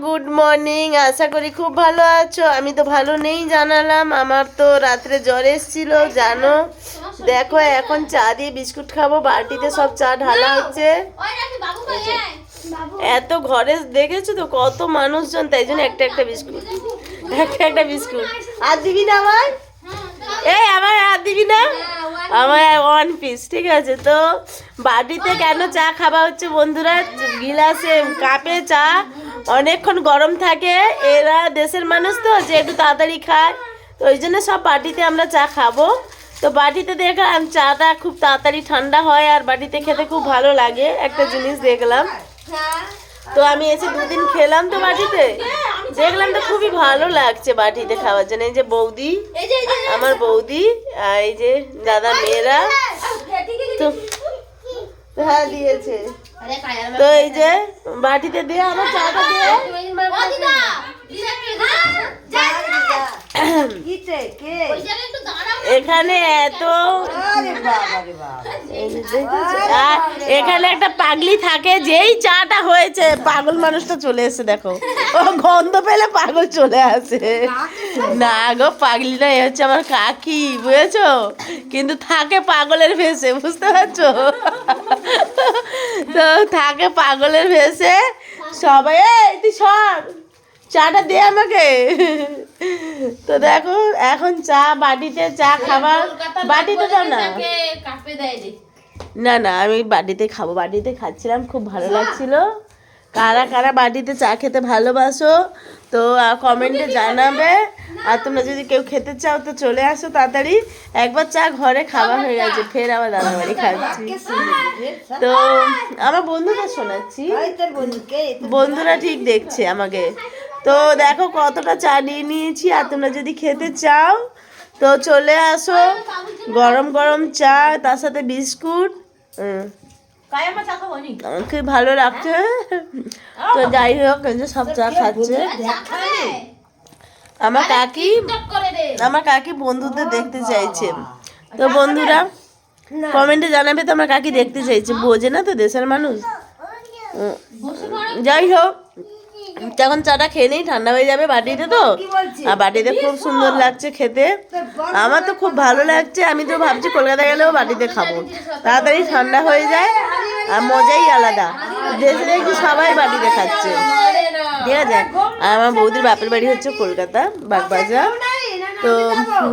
Good morning. আশা করি খুব ভালো আছো। আমি তো ভালো নেই জানালাম, আমার তো রাত্রে জ্বর এসেছিল জানো। দেখো এখন চা দিয়ে বিস্কুট খাবো, বাটিতে সব চা ঢালা হচ্ছে। এত ঘরে দেখেছো তো কত মানুষজন, তাই জন্য একটা একটা বিস্কুট একটা বিস্কুট। আর দিবি না আমার? এই আমার আর দিবি না? আমার ওয়ান পিস, ঠিক আছে। তো বাটিতে কেন চা খাওয়া হচ্ছে বন্ধুরা, গিলাসে কাপে চা অনেকক্ষণ গরম থাকে, এরা দেশের মানুষ তো যে একটু তাড়াতাড়ি খায়, তো ওই জন্য সব বাটিতে আমরা চা খাবো। তো বাটিতে দেখলাম চাটা খুব তাড়াতাড়ি ঠান্ডা হয় আর বাটিতে খেতে খুব ভালো লাগে, একটা জিনিস দেখলাম। তো আমি এসে দুদিন খেলাম তো বাটিতে, দেখলাম তো খুবই ভালো লাগছে বাটিতে খাওয়ার জন্য। এই যে বৌদি, আমার বৌদি, আর এই যে দাদা মেয়েরা তো হ্যাঁ দিয়েছে। তো এই যে বাটিতে দিয়ে আমার চাটা দিয়ে এখানে এত এখানে একটা পাগলি থাকে, যেই চাটা হয়েছে পাগল মানুষটা চলে এসে, দেখো ও গন্ধ পেলে পাগল চলে আসে। না গো পাগলি না, এ হচ্ছে আমার কাকি, বুঝেছো, কিন্তু থাকে পাগলের ভেসে, বুঝতে পারছো। তো থাকে পাগলের ভেসে সবাই, এই তুই সর চাটা দে আমাকে। তো দেখো এখন চা বাটিতে চা খাবার, বাটিতে দাও না, না না আমি বাটিতে খাবো, বাটিতে খাচ্ছিলাম, খুব ভালো লাগছিল। কারা কারা বাটিতে চা খেতে ভালোবাসো তো কমেন্টে জানাবে। আর তোমরা যদি কেউ খেতে চাও তো চলে আসো তাড়াতাড়ি। একবার চা ঘরে খাওয়া হয়ে গেছে, ফের আবার দাদা বাড়ি খাচ্ছি। তো আমার বন্ধুরা শোনাচ্ছি, বন্ধুরা ঠিক দেখছে আমাকে। তো দেখো কতটা চা নিয়ে নিয়েছি, আর তোমরা যদি খেতে চাও তো চলে আসো। গরম গরম চা, তার সাথে বিস্কুট, আমাকে ভালো লাগছে। তো যাই হোক সব চা খাচ্ছে আমার কাকি, আমার কাকি বন্ধুদের দেখতে চাইছে। তো বন্ধুরা কমেন্টে জানাবে তো আমার কাকি দেখতে চাইছে, বোঝে না তো দেশের মানুষ। যাই হোক তখন চাটা খেয়ে নেই, ঠান্ডা হয়ে যাবে বাটিতে, তো আর বাটিতে খুব সুন্দর লাগছে খেতে, আমার তো খুব ভালো লাগছে। আমি তো ভাবছি কলকাতা গেলেও বাটিতে খাবো, তাড়াতাড়ি ঠান্ডা হয়ে যায় আর মজাই আলাদা। দেশে দেখছি সবাই বাটিতে খাচ্ছে, ঠিক আছে। আর আমার বৌদির বাপের বাড়ি হচ্ছে কলকাতা বাগবাজার। তো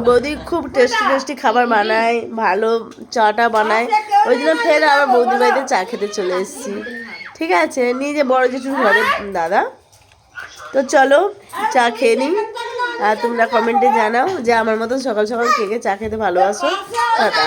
বৌদি খুব টেস্টি টেস্টি খাবার বানায়, ভালো চাটা বানায়, ওই জন্য ফের আবার বৌদির বাড়িতে চা খেতে চলে এসেছি, ঠিক আছে। নিজে বড় জেঠুর ঘরে দাদা। তো চলো চা খেয়ে নিই, আর তোমরা কমেন্টে জানাও যে আমার মতন সকাল সকাল কে কে চা খেতে ভালোবাসো। টাটা।